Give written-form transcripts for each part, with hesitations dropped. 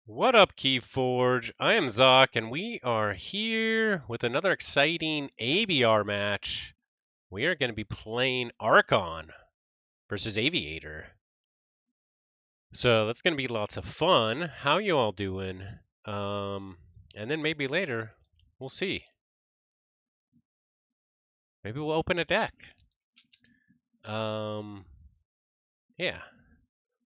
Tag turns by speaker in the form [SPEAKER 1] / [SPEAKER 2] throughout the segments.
[SPEAKER 1] What up, Keyforge? I am xoque, and we are here with another exciting ABR match. We are going to be playing Archon versus AV8R. So that's going to be lots of fun. How you all doing? And then maybe later, we'll see. Maybe we'll open a deck. Yeah,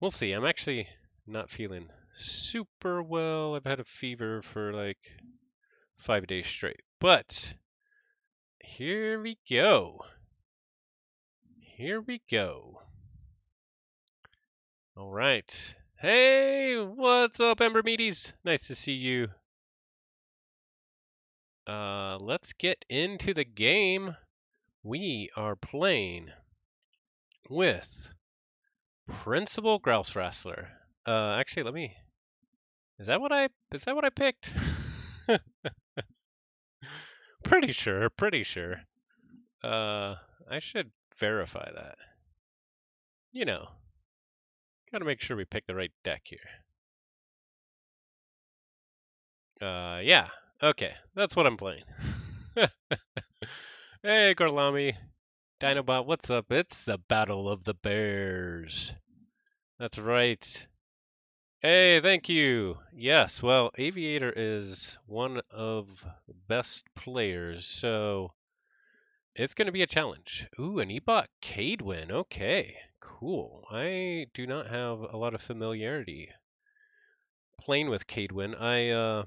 [SPEAKER 1] we'll see. I'm actually not feeling super well. I've had a fever for like 5 days straight, but here we go. Here we go. All right. Hey, what's up, Ember Meaties? Nice to see you. Let's get into the game. We are playing with Principal Grouse Wrestler. Actually, let me. Is that what I picked? Pretty sure. Pretty sure. I should verify that. You know, gotta make sure we pick the right deck here. Yeah. Okay, that's what I'm playing. Hey, Gorlami. Dinobot, what's up? It's the Battle of the Bears. That's right. Hey, thank you. Yes, well, AV8R is one of the best players, so it's going to be a challenge. Ooh, and he bought Cadwin. Okay, cool. I do not have a lot of familiarity playing with Cadwin. I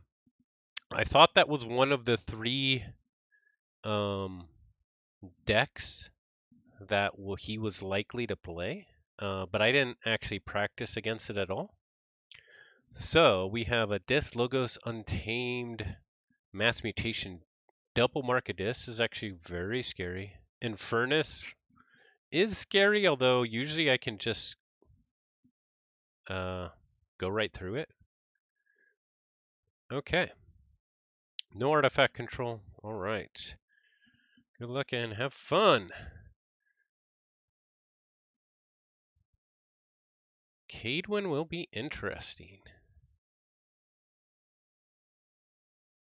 [SPEAKER 1] thought that was one of the three um, decks that he was likely to play, but I didn't actually practice against it at all. So we have a Dis Logos Untamed Mass Mutation double mark a Dis is actually very scary. Infernus is scary, although usually I can just go right through it. Okay. No artifact control. All right. Good luck and have fun. Cadwin will be interesting.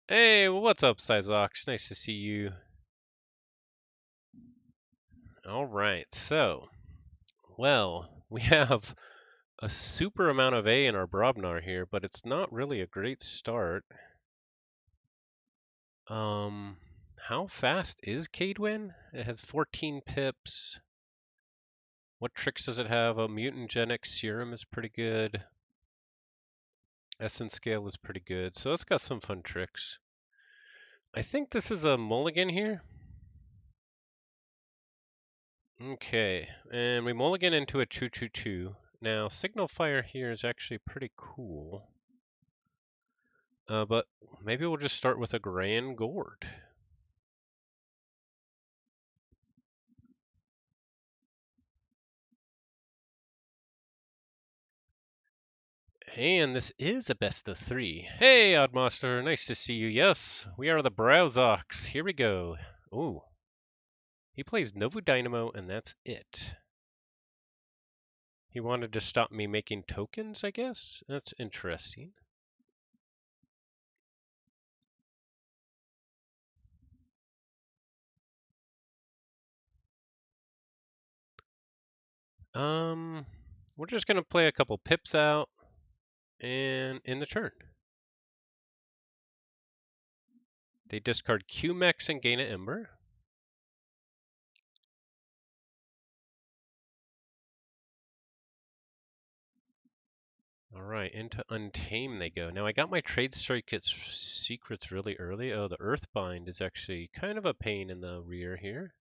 [SPEAKER 1] Hey, what's up, Sizox? Nice to see you. All right, so, well, we have a super amount of A in our Brobnar here, but it's not really a great start. How fast is Cadwin? It has 14 pips. What tricks does it have? A Mutagenic Serum is pretty good. Essence Scale is pretty good, so it's got some fun tricks. I think this is a mulligan here. Okay, and we mulligan into a 2/2/2. Now, Signal Fire here is actually pretty cool. But maybe we'll just start with a Grand Gourd. And this is a best of 3. Hey, Oddmaster, nice to see you. Yes, we are the Browzox. Here we go. Ooh. He plays Novu Dynamo, and that's it. He wanted to stop me making tokens, I guess? That's interesting. We're just going to play a couple pips out and in the turn. They discard Q-Mex and gain an Ember. All right, into Untame they go. Now I got my Trade Strike secrets really early. Oh, the Earthbind is actually kind of a pain in the rear here.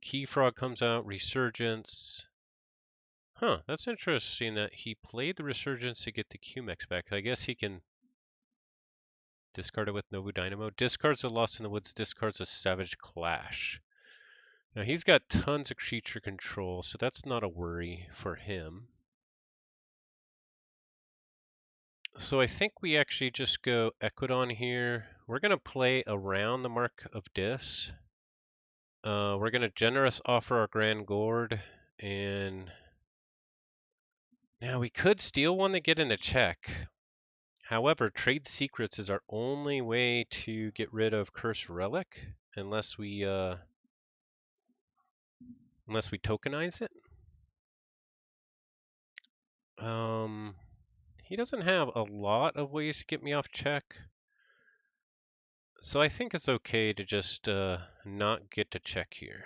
[SPEAKER 1] Keyfrog comes out, Resurgence. Huh, that's interesting that he played the Resurgence to get the Q-Mex back. I guess he can discard it with Novu Dynamo. Discards a Lost in the Woods, discards a Savage Clash. Now he's got tons of creature control, so that's not a worry for him. So I think we actually just go Equidon here. We're going to play around the Mark of Dis. We're going to Generous offer our Grand Gourd, and now we could steal one to get in a check. However, trade secrets is our only way to get rid of Curse Relic, unless we tokenize it. He doesn't have a lot of ways to get me off check, so I think it's okay to just not get to check here.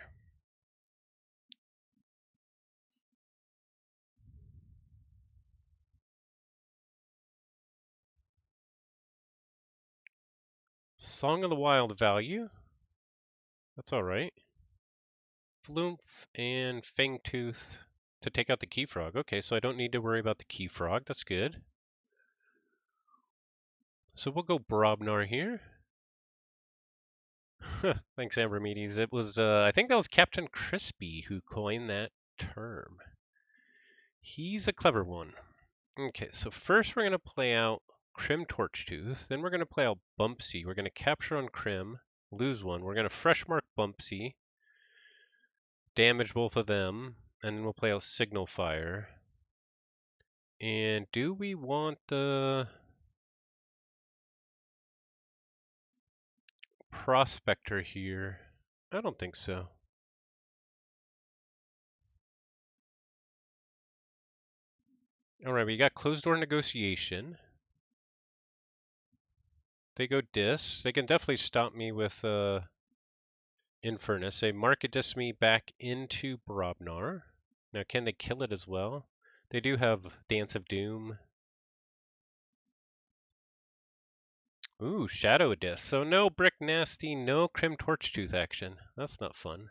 [SPEAKER 1] Song of the Wild value. That's all right. Floomph and Fangtooth to take out the Keyfrog. Okay, so I don't need to worry about the Keyfrog. That's good. So we'll go Brobnar here. Thanks, Ambermedes. It was, I think that was Captain Crispy who coined that term. He's a clever one. Okay, so first we're going to play out Crim Torchtooth. Then we're going to play out Bumpsy. We're going to capture on Crim, lose one. We're going to fresh mark Bumpsy, damage both of them, and then we'll play out Signal Fire. And do we want the Prospector here? I don't think so. All right, we got Closed Door Negotiation. They go Dis. They can definitely stop me with Infernus. They market dis me back into Brobnar. Now, can they kill it as well? They do have Dance of Doom. Ooh, Shadow Dis. So no Brick Nasty, no Crim Torchtooth action. That's not fun.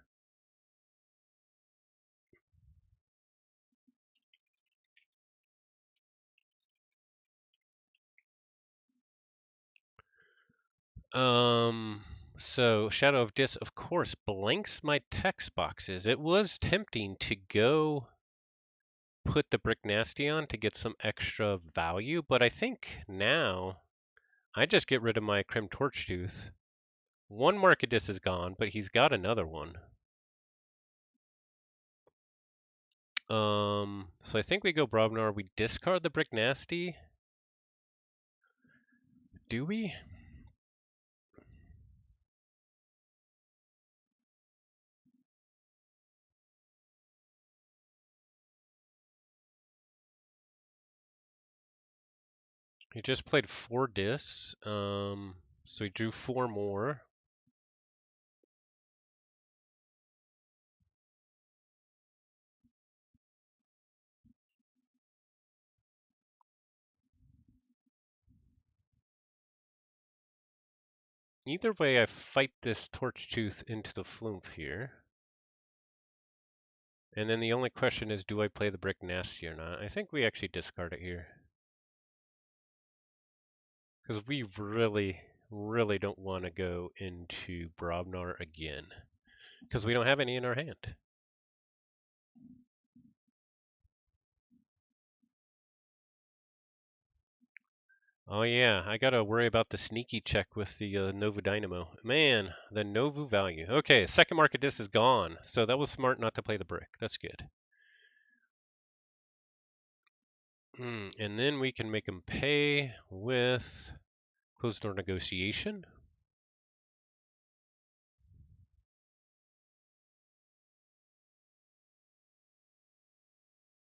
[SPEAKER 1] So Shadow of Dis, of course, blanks my text boxes. It was tempting to go put the Brick Nasty on to get some extra value, but I think now I just get rid of my Crim Torchtooth. One Markadis is gone, but he's got another one. So I think we go Brobnar. We discard the Brick Nasty. Do we? He just played 4 dis. So he drew 4 more. Either way, I fight this Torchtooth into the Floomph here. And then the only question is, do I play the Brick Nasty or not? I think we actually discard it here. Because we really, really don't want to go into Brobnar again. Because we don't have any in our hand. Oh yeah, I gotta worry about the sneaky check with the Novu Dynamo. Man, the Novu value. Okay, second market disc is gone, so that was smart not to play the brick. That's good. And then we can make them pay with closed door negotiation.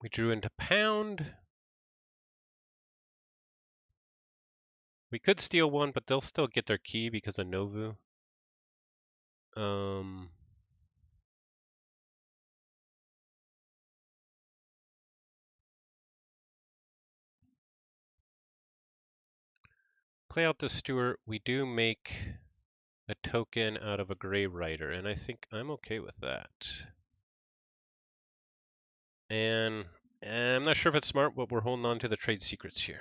[SPEAKER 1] We drew into pound. We could steal one, but they'll still get their key because of Novu. Play out the Stewart. We do make a token out of a Grey Rider, and I think I'm okay with that. And I'm not sure if it's smart, but we're holding on to the trade secrets here.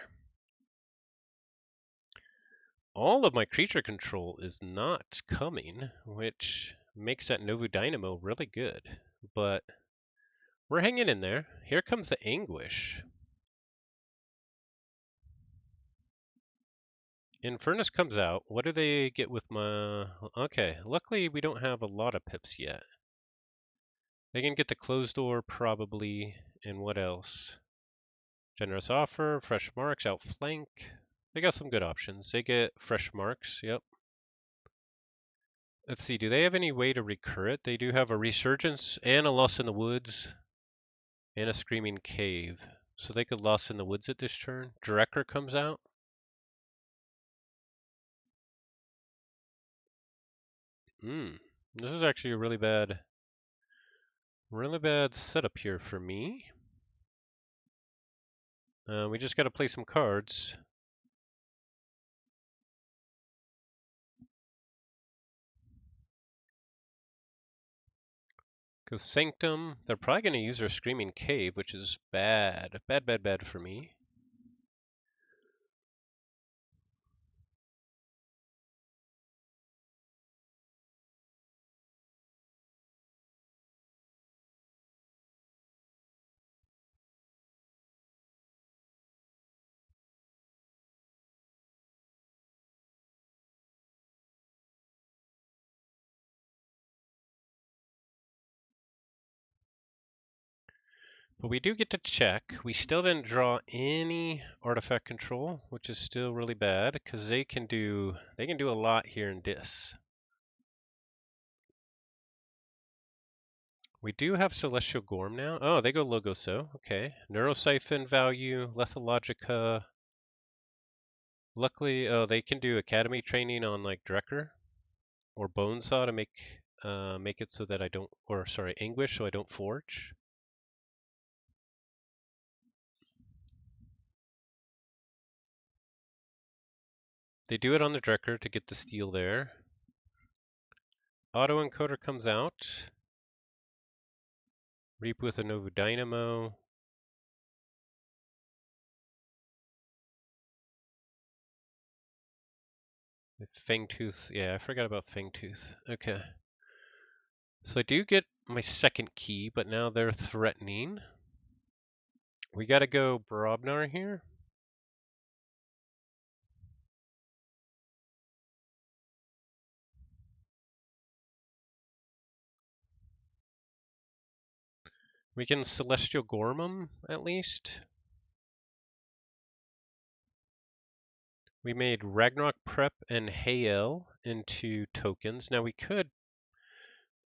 [SPEAKER 1] All of my creature control is not coming, which makes that Novu Dynamo really good. But we're hanging in there. Here comes the Anguish. Infernus comes out. What do they get with my... Okay, luckily we don't have a lot of pips yet. They can get the closed door probably, and what else? Generous offer, fresh marks, outflank. They got some good options. They get fresh marks. Yep. Let's see. Do they have any way to recur it? They do have a resurgence and a lost in the woods and a screaming cave. So they could lost in the woods at this turn. Drekker comes out. This is actually a really bad setup here for me. We just got to play some cards. Go Sanctum. They're probably going to use their Screaming Cave, which is bad. Bad for me. But we do get to check. We still didn't draw any artifact control, which is still really bad because they can do a lot here in Dis. We do have Celestial Gorm now. Oh, they go Logoso. Okay. Neurosiphon value, Lethalogica. Luckily, oh, they can do Academy training on like Drekker or Bonesaw to make it so that I don't, or sorry, Anguish so I don't forge. They do it on the Drekker to get the steal there. Autoencoder comes out. Reap with a Novu Dynamo. Fangtooth, yeah, I forgot about Fangtooth. Okay. So I do get my second key, but now they're threatening. We gotta go Brobnar here. We can Celestial Gorm 'em, at least. We made Ragnarok Prep and Hael into tokens. Now we could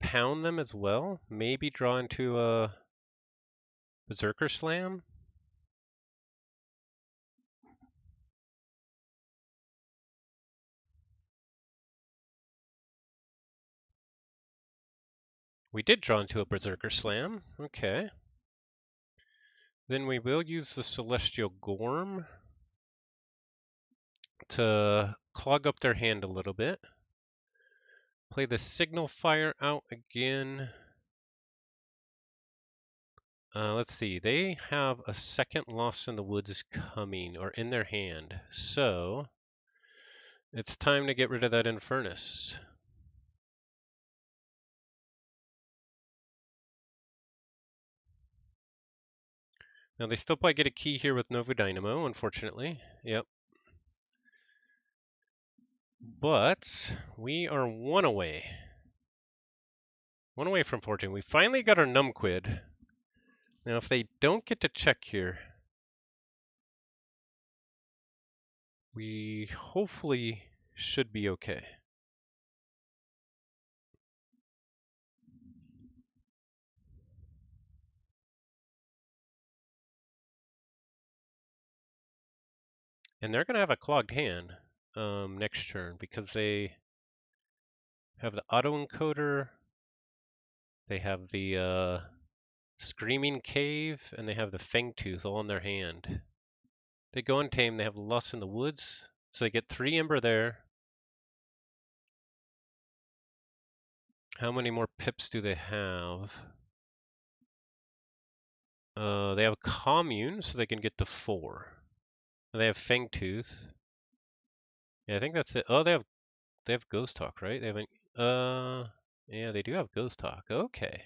[SPEAKER 1] pound them as well. Maybe draw into a Berserker Slam. We did draw into a Berserker Slam. Okay. Then we will use the Celestial Gorm to clog up their hand a little bit. Play the Signal Fire out again. Let's see. They have a second Lost in the Woods coming, or in their hand. So it's time to get rid of that Infernus. Now they still probably get a key here with Novu Dynamo, unfortunately. Yep. But we are one away. One away from fortune. We finally got our Numquid. Now if they don't get to check here, we hopefully should be okay. And they're going to have a clogged hand next turn because they have the autoencoder, they have the Screaming Cave, and they have the Fangtooth all in their hand. They go Untame, they have Lost in the Woods, so they get 3 Ember there. How many more pips do they have? They have Commune, so they can get to 4. And they have Fangtooth. Yeah, I think that's it. Oh, they have Ghost Talk, right? They haven't. Yeah, they do have Ghost Talk. Okay.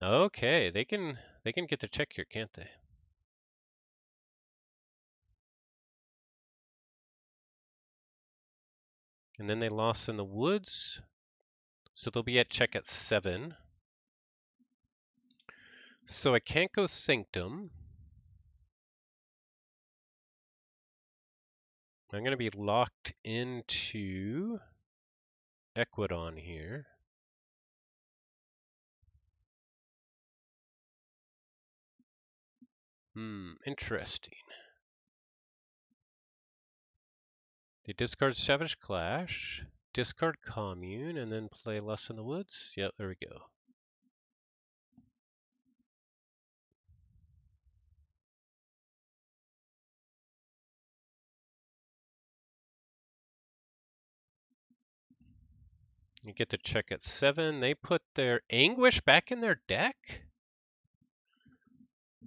[SPEAKER 1] Okay, they can get the check here, can't they? And then they lost in the woods, so they'll be at check at 7. So I can't go Sanctum. I'm going to be locked into Equidon here. Interesting. They discard Savage Clash, discard Commune, and then play Lust in the Woods. Yep, there we go. You get to check at 7. They put their Anguish back in their deck?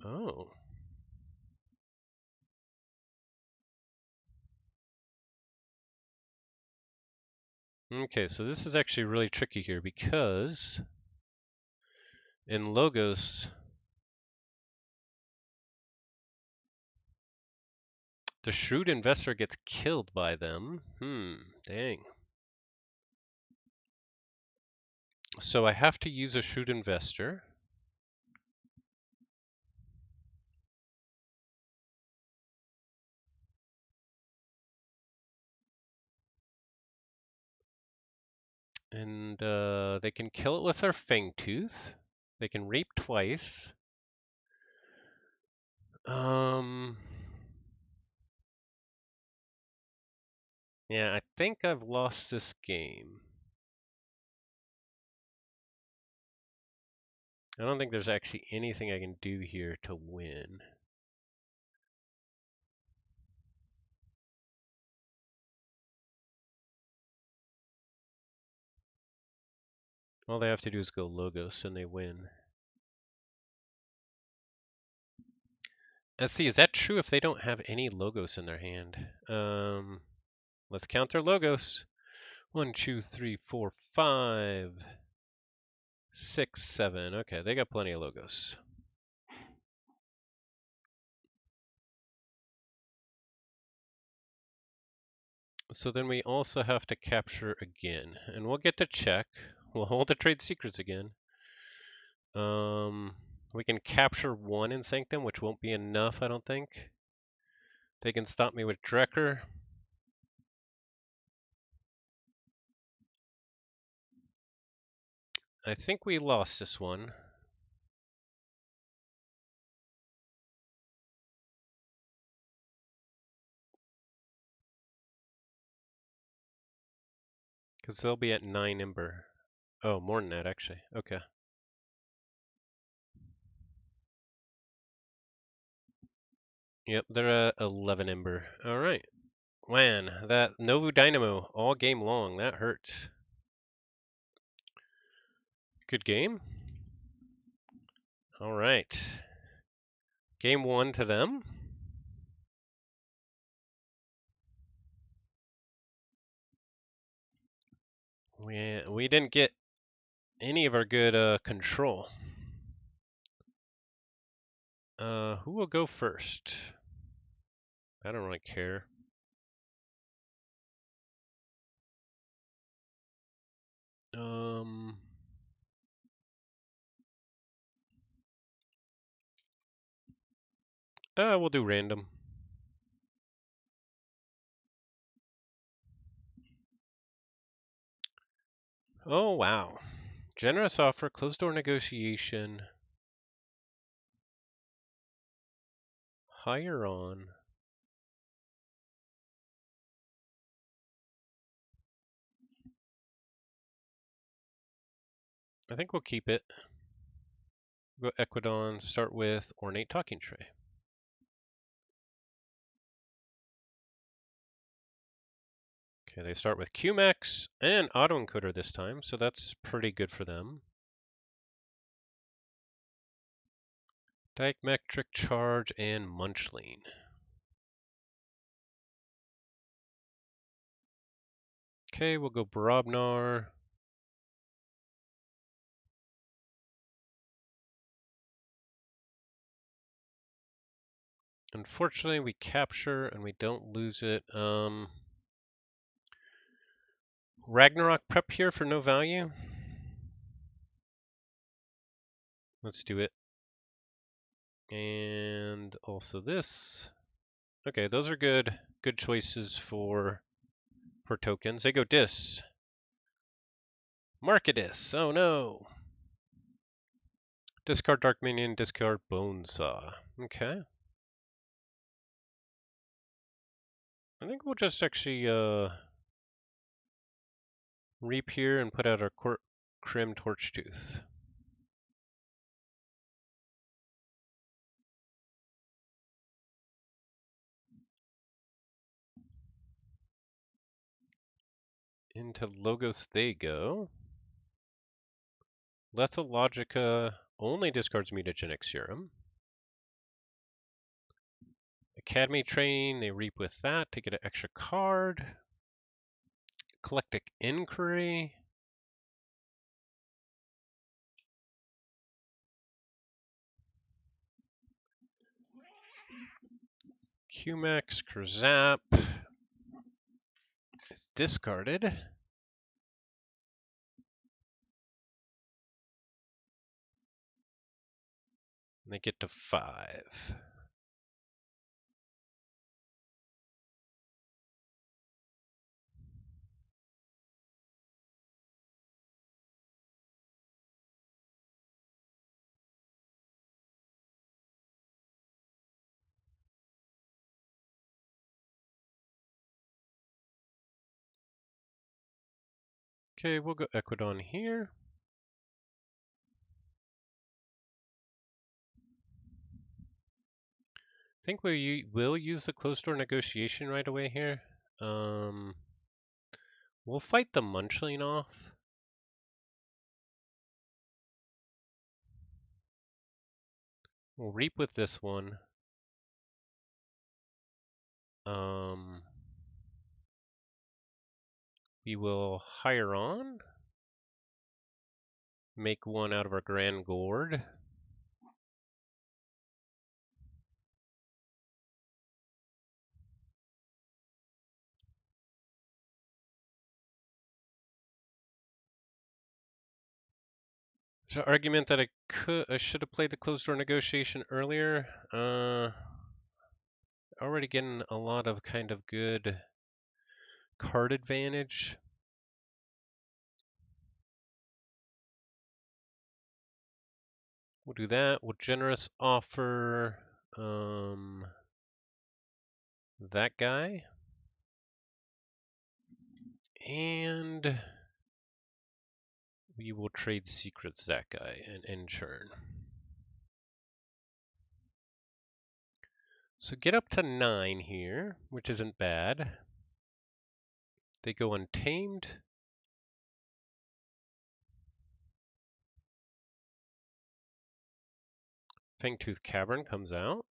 [SPEAKER 1] Oh. Okay, so this is actually really tricky here because in Logos, the Shrewd Investor gets killed by them. Dang. So I have to use a Shrewd Investor. And they can kill it with their Fangtooth. They can reap twice. Yeah, I think I've lost this game. I don't think there's actually anything I can do here to win. All they have to do is go Logos and they win. Let's see, is that true if they don't have any Logos in their hand? Let's count their Logos. 1, 2, 3, 4, 5, 6, 7. Okay, they got plenty of Logos. So then we also have to capture again, and we'll get to check. We'll hold the trade secrets again. We can capture 1 in Sanctum, which won't be enough, I don't think. They can stop me with Drekker. I think we lost this one. Because they'll be at 9 Ember. Oh, more than that, actually. Okay. Yep, they're at 11 Ember. All right. Man, that Novu Dynamo all game long. That hurts. Good game. All right. Game 1 to them. We didn't get any of our good control. Who will go first? I don't really care. We'll do random. Oh, wow. Generous offer, closed door negotiation. Higher on. I think we'll keep it. Go Equidon, start with Ornate Talking Tray. Okay, they start with QMax and autoencoder this time, so that's pretty good for them. Diagmetric Charge and Munchling. Okay, we'll go Brobnar. Unfortunately, we capture and we don't lose it. Ragnarok prep here for no value. Let's do it. And also this. Okay, those are good. good choices for tokens. They go Dis. Markadis. Oh no. Discard Dark Minion, discard Bonesaw. Okay. I think we'll just actually reap here and put out our Crim Torchtooth. Into Logos they go. Lethal Logica only discards Mutagenic Serum. Academy Training, they reap with that to get an extra card. Eclectic Inquiry. Qmax Kerzap is discarded. And they get to 5. Okay, we'll go Equidon here. I think we will use the closed door negotiation right away here. We'll fight the Munchling off. We'll reap with this one. We will hire on. Make one out of our Grand Gourd. There's an argument that I should have played the closed door negotiation earlier. Already getting a lot of kind of good card advantage. We'll do that. We'll generous offer that guy. And we will trade secrets that guy and end turn. So get up to 9 here, which isn't bad. They go Untamed. Fangtooth Cavern comes out.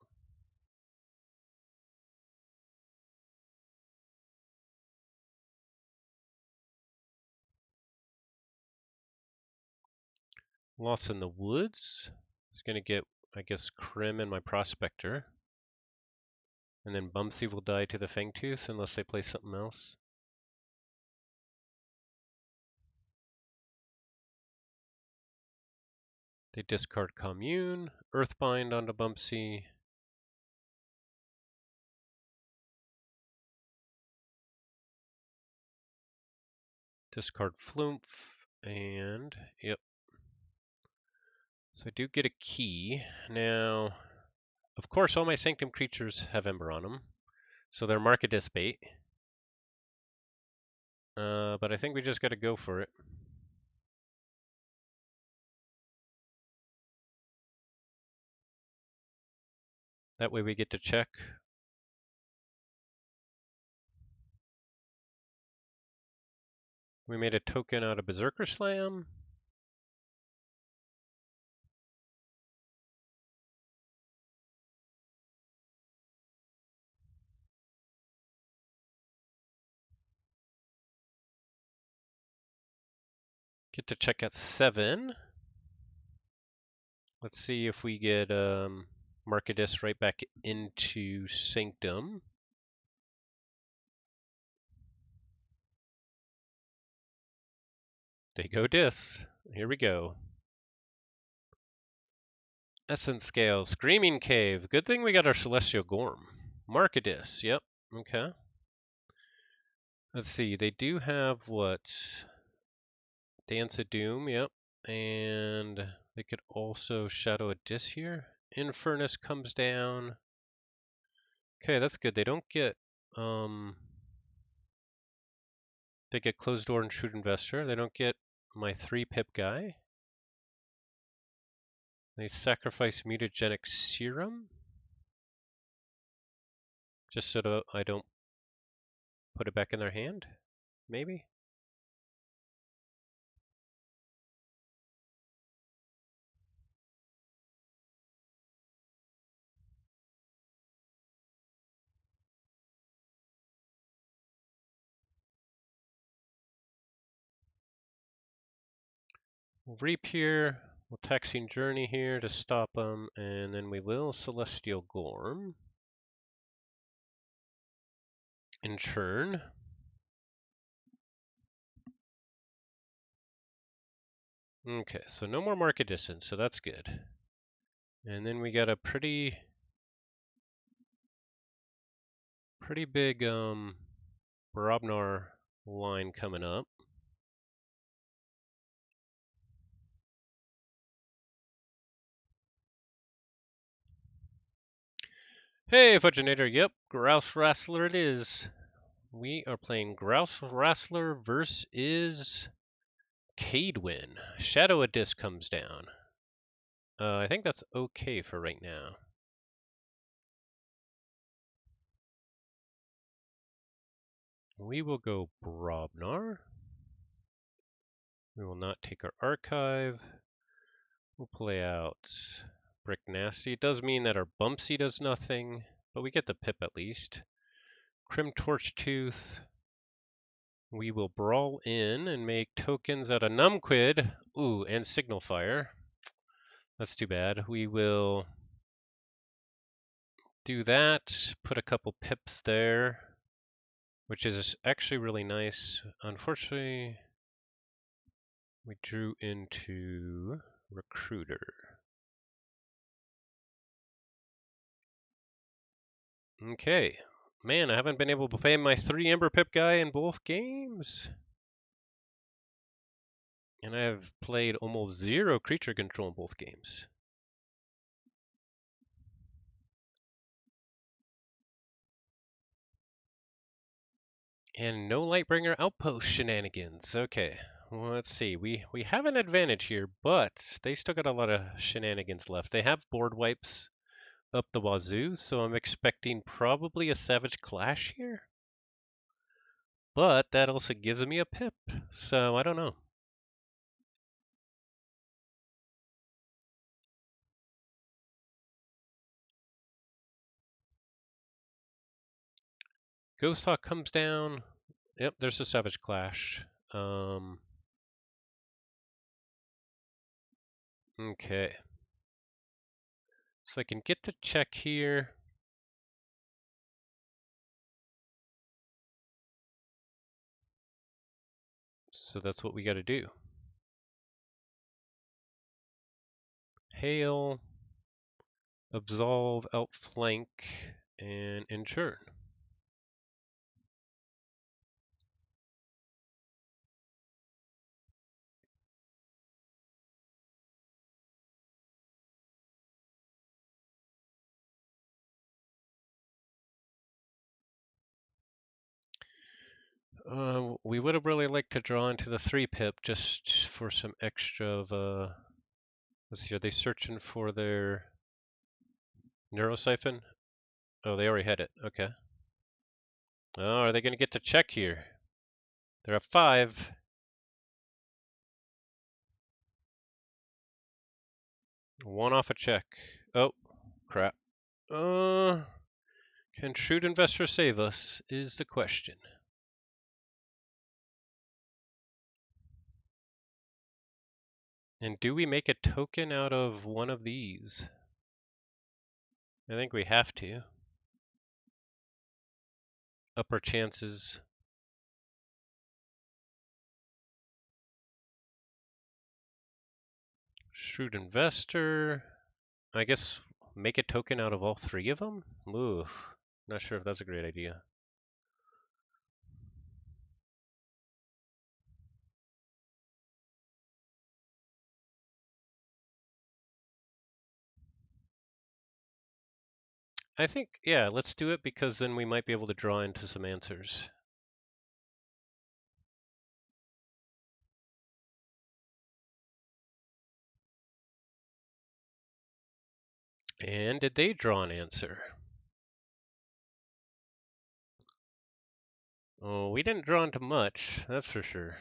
[SPEAKER 1] Lost in the Woods. It's going to get, I guess, Crim and my Prospector. And then Bumsy will die to the Fangtooth unless they play something else. They discard Commune, Earthbind onto Bumsy. Discard Flumph, and yep. So I do get a key. Now, of course, all my Sanctum creatures have Ember on them, so they're Markadis bait. But I think we just got to go for it. That way we get to check. We made a token out of Berserker Slam. Get to check at 7. Let's see if we get Markadis right back into Sanctum. They go Dis. Here we go. Essence Scale, Screaming Cave. Good thing we got our Celestial Gorm. Markadis, yep, okay. Let's see, they do have what? Dance of Doom, yep. And they could also Shadow a Dis here. Infernus comes down. Okay, that's good. They don't get they get Closed Door and Shrewd Investor. They don't get my 3-pip guy. They sacrifice Mutagenic Serum. Just so that I don't put it back in their hand, maybe? We'll Reap here. We'll Taxing Journey here to stop them, and then we will Celestial Gorm. In churn. Okay, so no more market distance, so that's good. And then we got a pretty big Barabnar line coming up. Hey, Fudgenator, yep, Grouse Wrestler it is. We are playing Grouse Wrestler versus Cadwin. Shadow a Disc comes down. I think that's okay for right now. We will go Brobnar. We will not take our archive. We'll play out Brick Nasty. It does mean that our Bumpsy does nothing, but we get the pip at least. Crim Torch Tooth. We will brawl in and make tokens out of Numquid. Ooh, and Signal Fire. That's too bad. We will do that, put a couple pips there, which is actually really nice. Unfortunately, we drew into Recruiter. Okay. Man, I haven't been able to play my 3 Ember Pip guy in both games. And I have played almost 0 creature control in both games. And no Lightbringer Outpost shenanigans. Okay, well, let's see. We have an advantage here, but they still got a lot of shenanigans left. They have board wipes up the wazoo, so I'm expecting probably a Savage Clash here. But that also gives me a pip, so I don't know. Ghost Hawk comes down. Yep, there's a Savage Clash. Okay. So I can get the check here. So that's what we got to do. Hail, Absolve, Outflank, and Ensure. We would have really liked to draw into the 3-pip just for some extra of let's see, are they searching for their Neurosiphon? Oh, they already had it. Okay. Oh, are they going to get to check here? They're at 5. One off a check. Oh, crap. Can Shrewd Investor save us is the question. And do we make a token out of one of these? I think we have to. Up our chances. Shrewd Investor. I guess make a token out of all 3 of them? Ooh, not sure if that's a great idea. I think, yeah, let's do it because then we might be able to draw into some answers. And did they draw an answer? Oh, we didn't draw into much, that's for sure.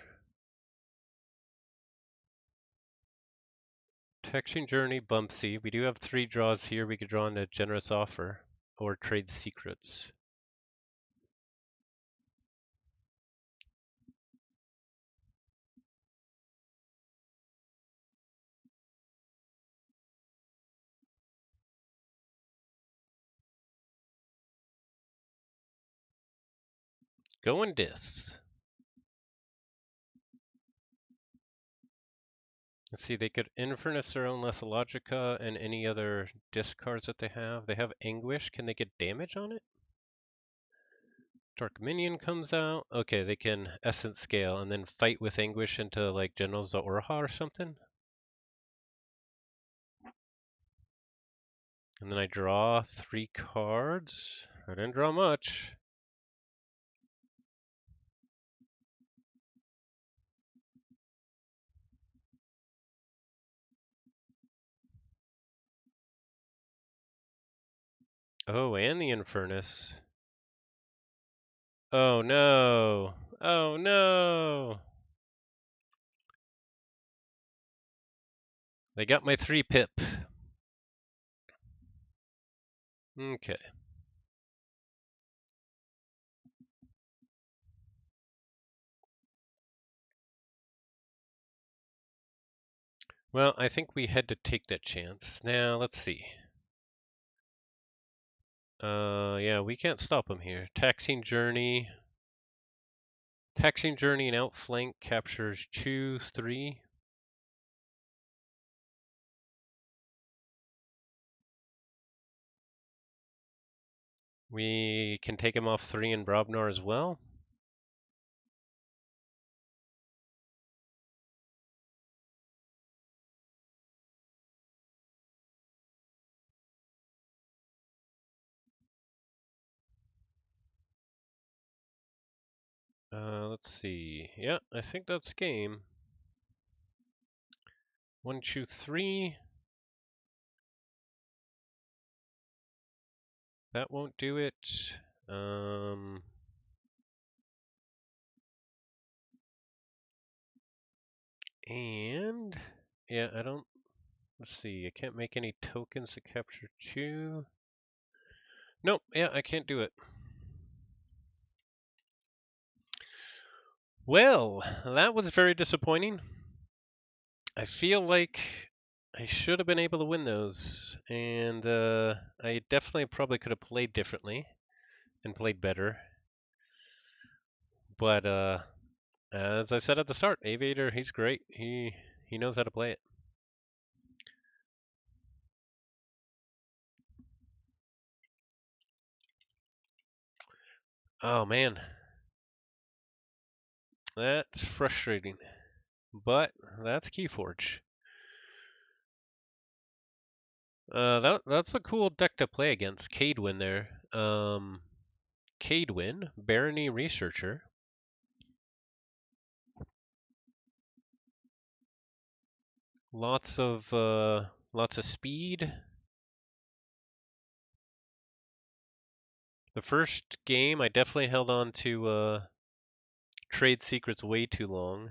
[SPEAKER 1] Texting Journey, Bumpsy. We do have 3 draws here. We could draw into Generous Offer or Trade Secrets. Going Dis. Let's see, they could Infernus their own Lethalogica and any other discards that they have. They have Anguish. Can they get damage on it? Dark Minion comes out. Okay, they can Essence Scale and then fight with Anguish into like General Zaorha or something. And then I draw 3 cards. I didn't draw much. Oh, and the Infernus. Oh no. Oh no. They got my 3 pip. Okay. Well, I think we had to take that chance. Now, let's see. Yeah, we can't stop them here. Taxing Journey. Taxing Journey and Outflank captures 2, 3. We can take him off 3 in Brobnar as well. Let's see. Yeah, I think that's game. 1, 2, 3. That won't do it. And yeah, I don't. Let's see. I can't make any tokens to capture 2. Nope. Yeah, I can't do it. Well, that was very disappointing. I feel like I should have been able to win those, and I definitely probably could have played differently and played better. But as I said at the start, AV8R, he's great. He knows how to play it. Oh man, that's frustrating. But that's Keyforge. That's a cool deck to play against. Cadwin there. Cadwin, Barony Researcher. Lots of speed. The first game, I definitely held on to trade secrets way too long.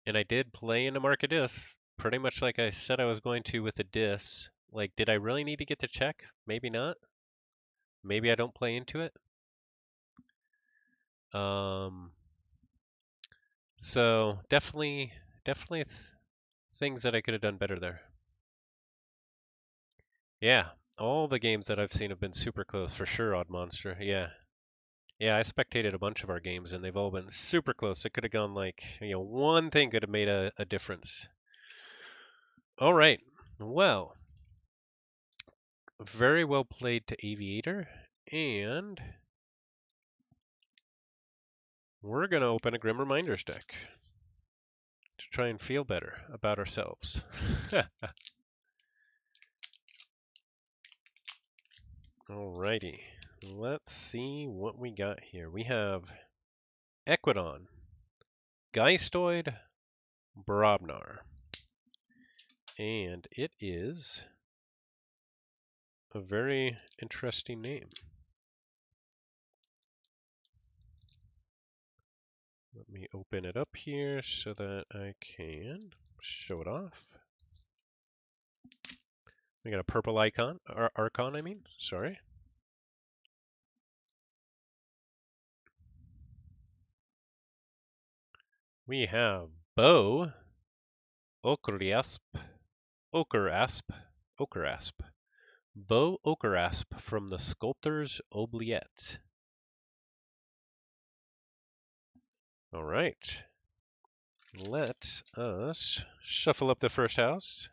[SPEAKER 1] And I did play into Markadis, pretty much like I said I was going to with the Dis. Like, did I really need to get to check? Maybe not. Maybe I don't play into it. So definitely things that I could have done better there. Yeah, all the games that I've seen have been super close for sure, Odd Monster. Yeah. Yeah, I spectated a bunch of our games and they've all been super close. It could have gone like, one thing could have made a difference. All right. Well, very well played to AV8R, and we're going to open a Grim Reminders deck. try and feel better about ourselves. Alrighty, let's see what we got here. We have Equidon, Geistoid, Brobnar, and it is a very interesting name. Let me open it up here so that I can show it off. We got a purple icon, or Archon, I mean, sorry. We have Bo, Ochreasp, Ochreasp, Bo Ochreasp from the Sculptor's Oubliette. All right, let us shuffle up the first house.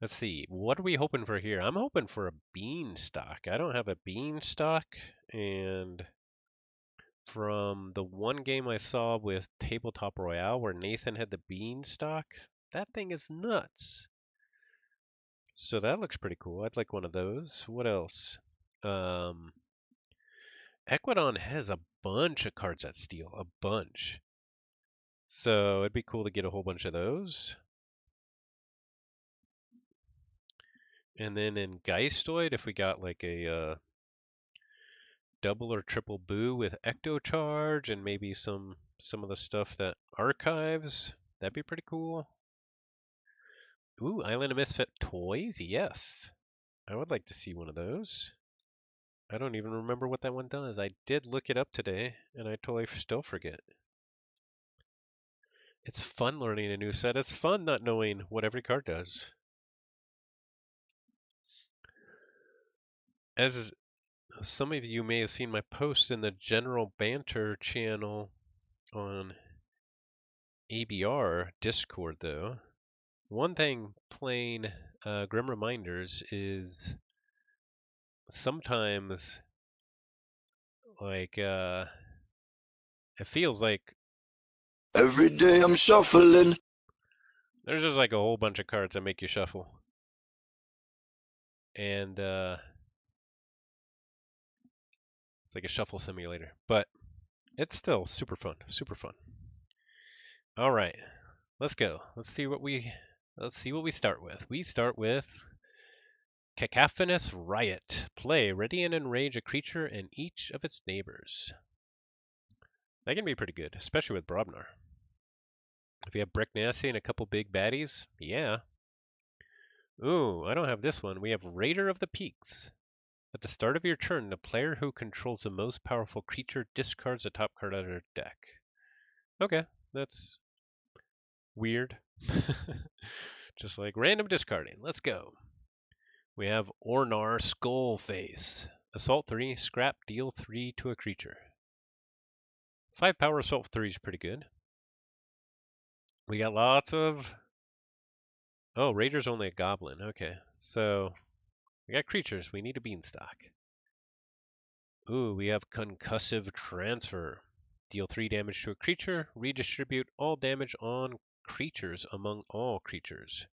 [SPEAKER 1] Let's see, what are we hoping for here? I'm hoping for a beanstalk. I don't have a beanstalk, and from the one game I saw with Tabletop Royale where Nathan had the beanstalk, that thing is nuts. So that looks pretty cool. I'd like one of those. What else? Equidon has a bunch of cards that steal, a bunch. So it'd be cool to get a whole bunch of those. And then in Geistoid, if we got like a double or triple boo with Ecto Charge and maybe some of the stuff that archives, that'd be pretty cool. Ooh, Island of Misfit toys, yes. I would like to see one of those. I don't even remember what that one does. I did look it up today, and I totally still forget. It's fun learning a new set. It's fun not knowing what every card does. As some of you may have seen my post in the general banter channel on ABR Discord, though, one thing playing Grim Reminders is sometimes like it feels like
[SPEAKER 2] every day I'm shuffling.
[SPEAKER 1] There's just like a whole bunch of cards that make you shuffle. And it's like a shuffle simulator, but it's still super fun, super fun. All right, let's go. Let's see what we start with. We start with Cacophonous Riot. Play, ready and enrage a creature and each of its neighbors. That can be pretty good, especially with Brobnar. If you have Brick Nasty and a couple big baddies, yeah. Ooh, I don't have this one. We have Raider of the Peaks. At the start of your turn, the player who controls the most powerful creature discards the top card out of their deck. Okay, that's weird. Just like random discarding. Let's go. We have Ornar Skullface. Assault 3, scrap, deal 3 to a creature. 5 power Assault 3 is pretty good. We got lots of... Oh, Raider's only a goblin. Okay, so we got creatures. We need a beanstalk. Ooh, we have Concussive Transfer. Deal 3 damage to a creature. Redistribute all damage on creatures among all creatures.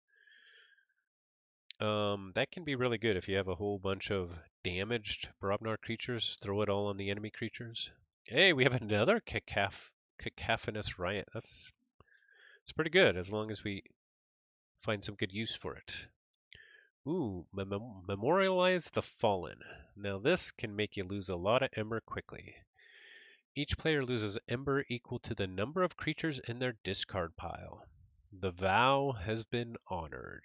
[SPEAKER 1] That can be really good if you have a whole bunch of damaged Brobnar creatures. Throw it all on the enemy creatures. Hey, we have another Cacophonous Riot. It's pretty good as long as we find some good use for it. Ooh, Memorialize the Fallen. Now this can make you lose a lot of Ember quickly. Each player loses Ember equal to the number of creatures in their discard pile. The vow has been honored.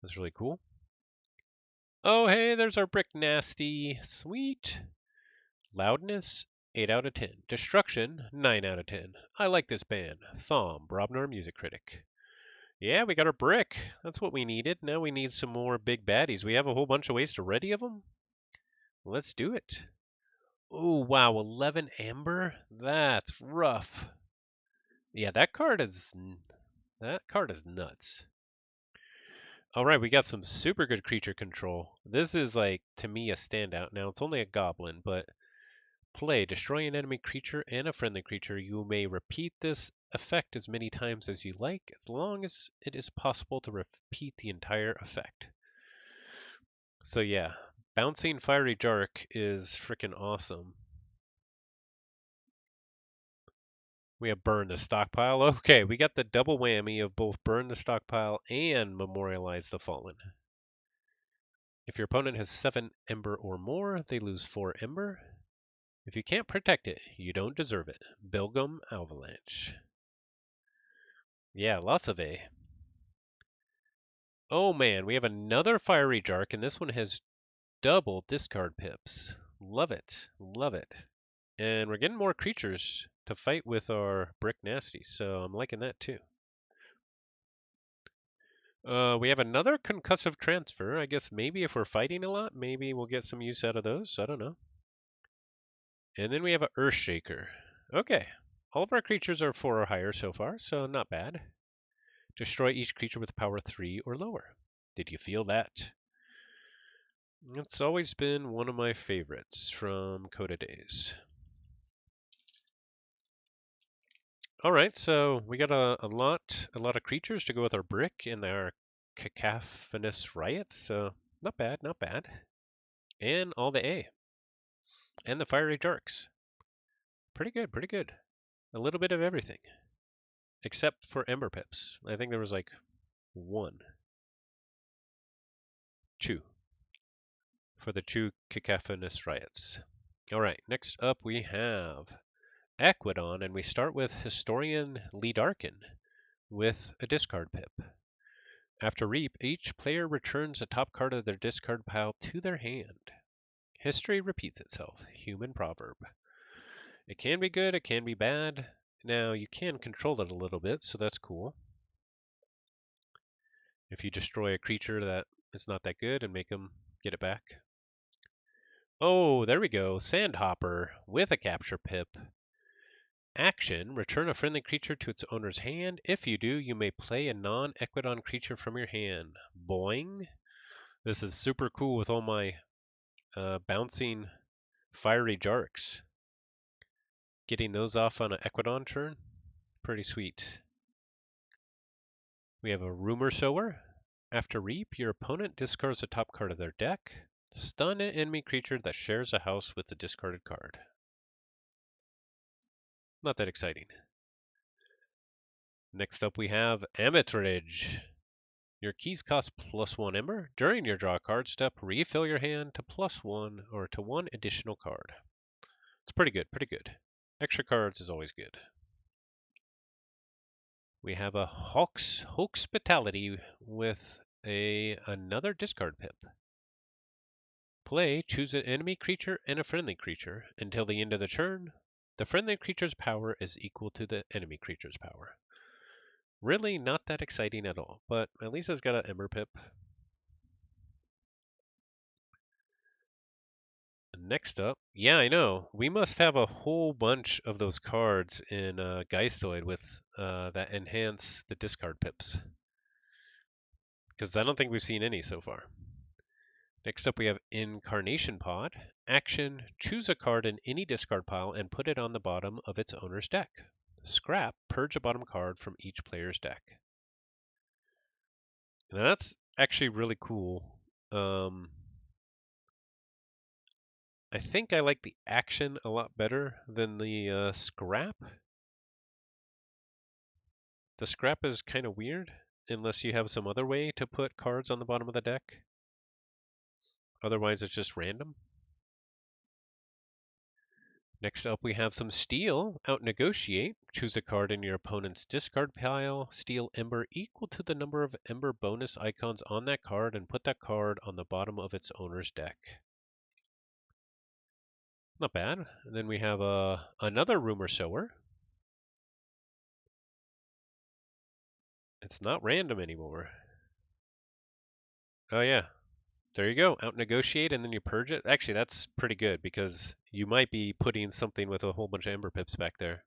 [SPEAKER 1] That's really cool. Oh, hey, there's our Brick Nasty. Sweet. Loudness, 8 out of 10. Destruction, 9 out of 10. I like this band. Thom, Brobnar Music Critic. Yeah, we got our brick. That's what we needed. Now we need some more big baddies. We have a whole bunch of ways to ready of them. Let's do it. Oh, wow, 11 Amber? That's rough. Yeah, that card is nuts. All right, we got some super good creature control. This is like, to me, a standout. Now, it's only a goblin, but Play, destroy an enemy creature and a friendly creature. You may repeat this effect as many times as you like, as long as it is possible to repeat the entire effect. So yeah, Bouncing Fiery Jark is freaking awesome. We have Burn the Stockpile. Okay, we got the double whammy of both Burn the Stockpile and Memorialize the Fallen. If your opponent has 7 Ember or more, they lose 4 Ember. If you can't protect it, you don't deserve it. Bilgum Avalanche. Yeah, lots of A. Oh man, we have another Fiery Jark, and this one has double discard pips. Love it. Love it. And we're getting more creatures to fight with our Brick Nasty, so I'm liking that too. We have another Concussive Transfer. I guess maybe if we're fighting a lot, maybe we'll get some use out of those. I don't know. And then we have a Earthshaker. Okay. All of our creatures are 4 or higher so far, so not bad. Destroy each creature with power 3 or lower. Did you feel that? It's always been one of my favorites from Coda days. All right, so we got a lot of creatures to go with our brick and our cacophonous riots. So not bad, not bad. And all the A. And the fiery jarks. Pretty good, pretty good. A little bit of everything. Except for Ember Pips. I think there was like 1. 2. For the 2 cacophonous riots. All right, next up we have Aquidon, and we start with Historian Leadarkin with a discard pip. After Reap, each player returns a top card of their discard pile to their hand. History repeats itself. Human proverb. It can be good, it can be bad. Now, you can control it a little bit, so that's cool. If you destroy a creature that is not that good and make them get it back. Oh, there we go. Sandhopper with a capture pip. Action, return a friendly creature to its owner's hand. If you do, you may play a non-Equidon creature from your hand. Boing. This is super cool with all my bouncing fiery jarks. Getting those off on an Equidon turn, pretty sweet. We have a Rumor Sower. After Reap, your opponent discards the top card of their deck. Stun an enemy creature that shares a house with the discarded card. Not that exciting. Next up we have Amitridge. Your keys cost +1 Ember. During your draw card step, refill your hand to +1 or to 1 additional card. It's pretty good, pretty good. Extra cards is always good. We have a Hospitality with another discard pip. Play, choose an enemy creature and a friendly creature. Until the end of the turn, the friendly creature's power is equal to the enemy creature's power. Really not that exciting at all, but at least it's got an Ember Pip. Next up, yeah, I know. We must have a whole bunch of those cards in Geistoid with that enhance the discard pips. Because I don't think we've seen any so far. Next up, we have Incarnation Pod. Action, choose a card in any discard pile and put it on the bottom of its owner's deck. Scrap, purge a bottom card from each player's deck. Now that's actually really cool. I think I like the action a lot better than the scrap. The scrap is kind of weird unless you have some other way to put cards on the bottom of the deck. Otherwise, it's just random. Next up, we have some Steel. Out-negotiate. Choose a card in your opponent's discard pile. Steal Ember equal to the number of Ember bonus icons on that card and put that card on the bottom of its owner's deck. Not bad. And then we have another Rumor Sower. It's not random anymore. Oh yeah, there you go. Out-negotiate and then you purge it. Actually, that's pretty good because you might be putting something with a whole bunch of Ember Pips back there.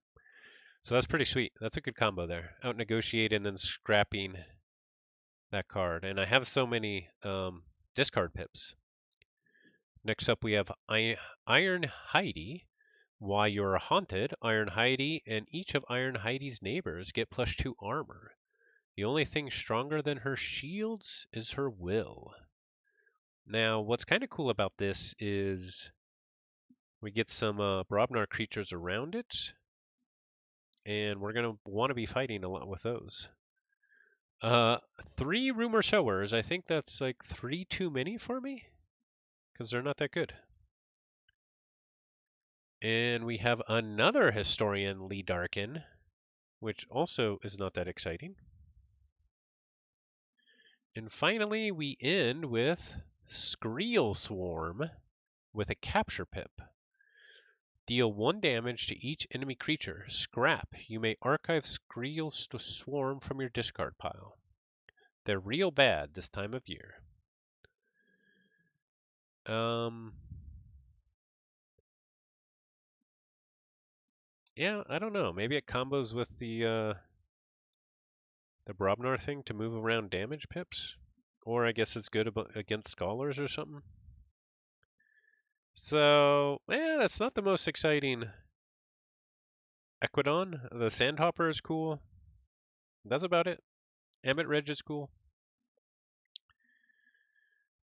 [SPEAKER 1] So that's pretty sweet. That's a good combo there. Out-negotiate and then scrapping that card. And I have so many discard Pips. Next up, we have Iron Heidi. While you're haunted, Iron Heidi and each of Iron Heidi's neighbors get +2 armor. The only thing stronger than her shields is her will. Now, what's kind of cool about this is we get some Brobnar creatures around it, and we're going to want to be fighting a lot with those. 3 Rumor Sowers. I think that's like 3 too many for me, because they're not that good. And we have another Historian Lee Darkin, which also is not that exciting. And finally, we end with Screel Swarm with a capture pip. Deal 1 damage to each enemy creature. Scrap. You may archive Screel Swarm from your discard pile. They're real bad this time of year. Yeah, I don't know. Maybe it combos with the Brobnar thing to move around damage pips. Or I guess it's good against Scholars or something. So, yeah, that's not the most exciting Equidon. The Sandhopper is cool. That's about it. Emmet Reg is cool.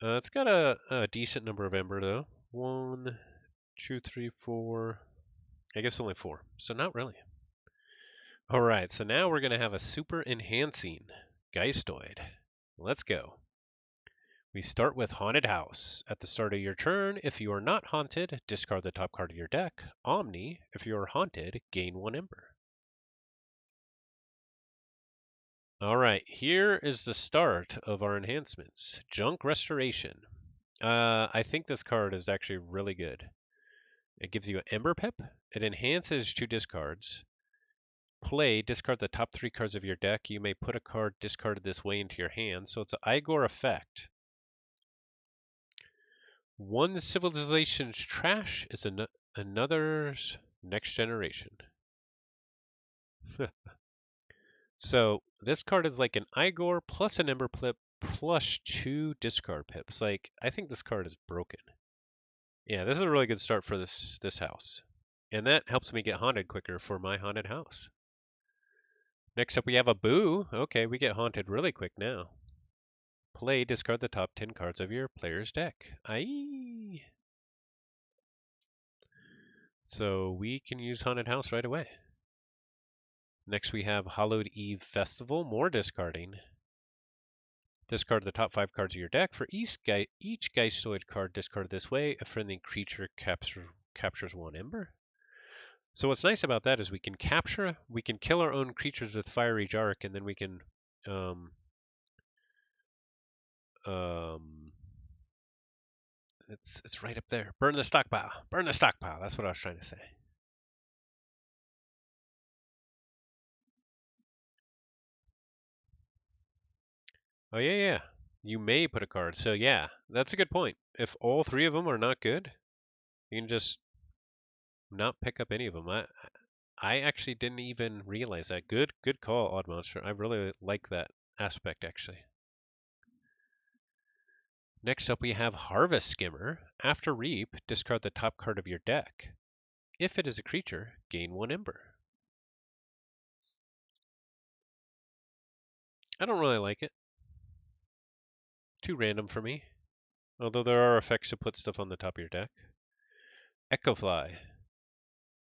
[SPEAKER 1] It's got a decent number of Ember, though. 1, 2, 3, 4. I guess only 4. So not really. All right, so now we're going to have a super enhancing Geistoid. Let's go. We start with Haunted House. At the start of your turn, if you are not haunted, discard the top card of your deck. Omni, if you are haunted, gain 1 Ember. All right, here is the start of our enhancements. Junk Restoration. I think this card is actually really good. It gives you an Ember Pip. It enhances 2 discards. Play, discard the top 3 cards of your deck. You may put a card discarded this way into your hand. So it's an Igor effect. 1 civilization's trash is another's next generation. So this card is like an Igor plus an Ember Pip plus 2 discard pips. Like, I think this card is broken. Yeah, this is a really good start for this house. And that helps me get haunted quicker for my haunted house. Next up we have a Boo. Okay, we get haunted really quick now. Play, discard the top 10 cards of your player's deck. Aye. So we can use Haunted House right away. Next we have Hallowed Eve Festival, more discarding. Discard the top 5 cards of your deck. For each Geistoid card discarded this way, a friendly creature captures 1 Ember. So what's nice about that is we can kill our own creatures with Fiery Jark, and then we can it's right up there. Burn the stockpile. Burn the stockpile. That's what I was trying to say. Oh yeah. You may put a card. So yeah, that's a good point. If all 3 of them are not good, you can just not pick up any of them. I actually didn't even realize that. Good call, Odd Monster. I really like that aspect actually. Next up we have Harvest Skimmer. After Reap, discard the top card of your deck. If it is a creature, gain 1 Ember. I don't really like it. Too random for me. Although there are effects to put stuff on the top of your deck. Echo Fly.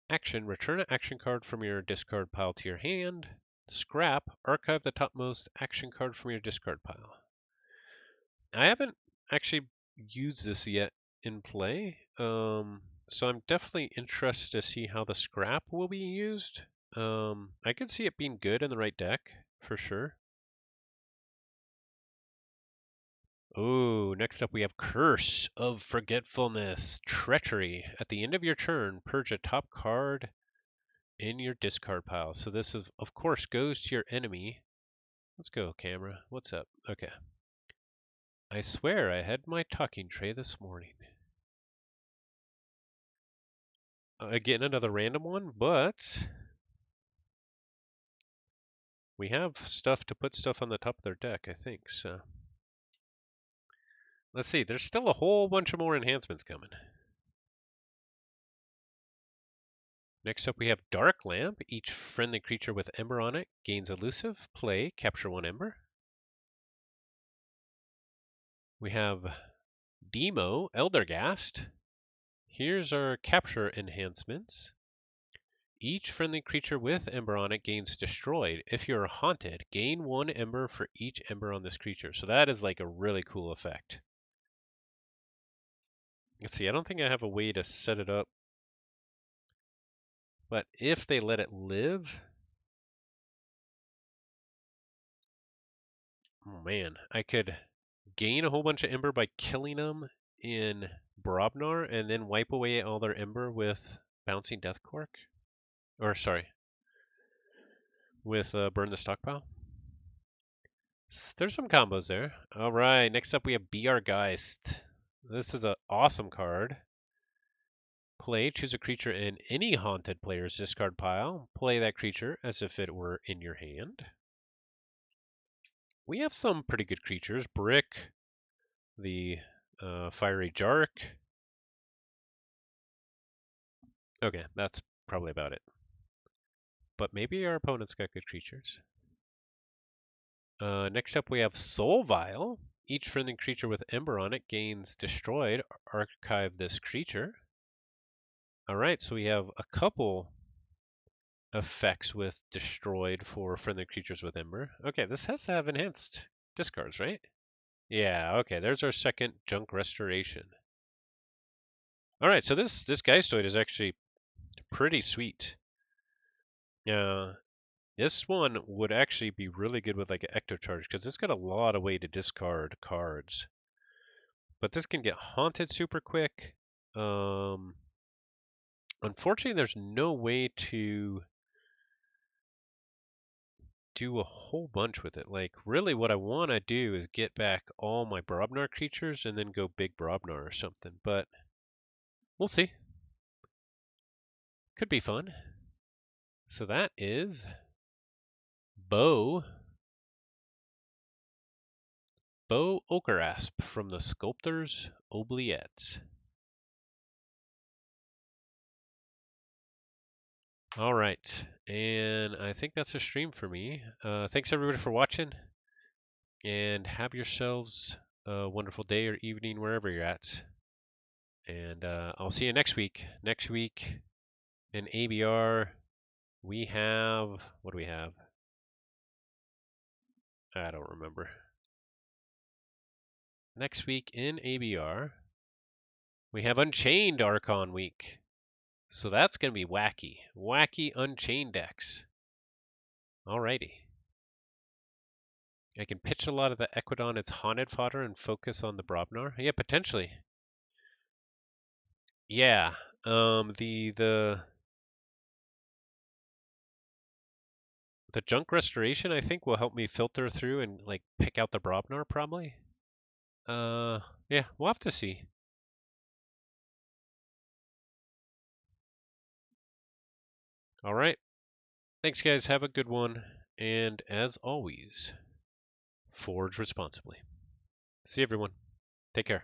[SPEAKER 1] Action, return an action card from your discard pile to your hand. Scrap, archive the topmost action card from your discard pile. I haven't actually used this yet in play, so I'm definitely interested to see how the scrap will be used. I could see it being good in the right deck, for sure. Oh, next up we have Curse of Forgetfulness. Treachery. At the end of your turn, purge a top card in your discard pile. So this is, of course, goes to your enemy. Let's go, camera. What's up? Okay. I swear I had my talking tray this morning. Again, another random one, but we have stuff to put stuff on the top of their deck, I think, so. Let's see, there's still a whole bunch of more enhancements coming. Next up, we have Dark Lamp. Each friendly creature with Ember on it gains elusive. Play, capture 1 Ember. We have Demo, Eldergast. Here's our capture enhancements. Each friendly creature with Ember on it gains destroyed. If you're haunted, gain 1 Ember for each Ember on this creature. So that is like a really cool effect. Let's see, I don't think I have a way to set it up. But if they let it live, oh man, I could gain a whole bunch of Ember by killing them in Brobnar and then wipe away all their Ember with Bouncing Death Cork. Or sorry, with Burn the Stockpile. There's some combos there. All right, next up we have BR Geist. This is an awesome card. Play, choose a creature in any haunted player's discard pile. Play that creature as if it were in your hand. We have some pretty good creatures. Brick, the Fiery Jark. Okay, that's probably about it. But maybe our opponent's got good creatures. Next up we have Soul Vial. Each friendly creature with Ember on it gains destroyed. Archive this creature. Alright, so we have a couple effects with destroyed for friendly creatures with Ember. Okay, this has to have enhanced discards, right? Yeah, okay, there's our second Junk Restoration. Alright, so this Geistoid is actually pretty sweet. This one would actually be really good with like an Ectocharge because it's got a lot of way to discard cards. But this can get haunted super quick. Unfortunately, there's no way to do a whole bunch with it. Like, really what I want to do is get back all my Brobnar creatures and then go big Brobnar or something. But we'll see. Could be fun. So that is Bo Ocherasp from the Sculptor's Oubliettes. All right, and I think that's a stream for me. Thanks everybody for watching, and have yourselves a wonderful day or evening wherever you're at. And I'll see you next week. Next week in ABR, we have, what do we have? I don't remember. Next week in ABR, we have Unchained Archon week. So that's going to be wacky. Wacky Unchained decks. Alrighty. I can pitch a lot of the Equidon, its haunted fodder, and focus on the Brobnar. Yeah, potentially. Yeah. The Junk Restoration I think will help me filter through and like pick out the Brobnar probably. Yeah, we'll have to see. All right. Thanks guys. Have a good one. And as always, forge responsibly. See everyone. Take care.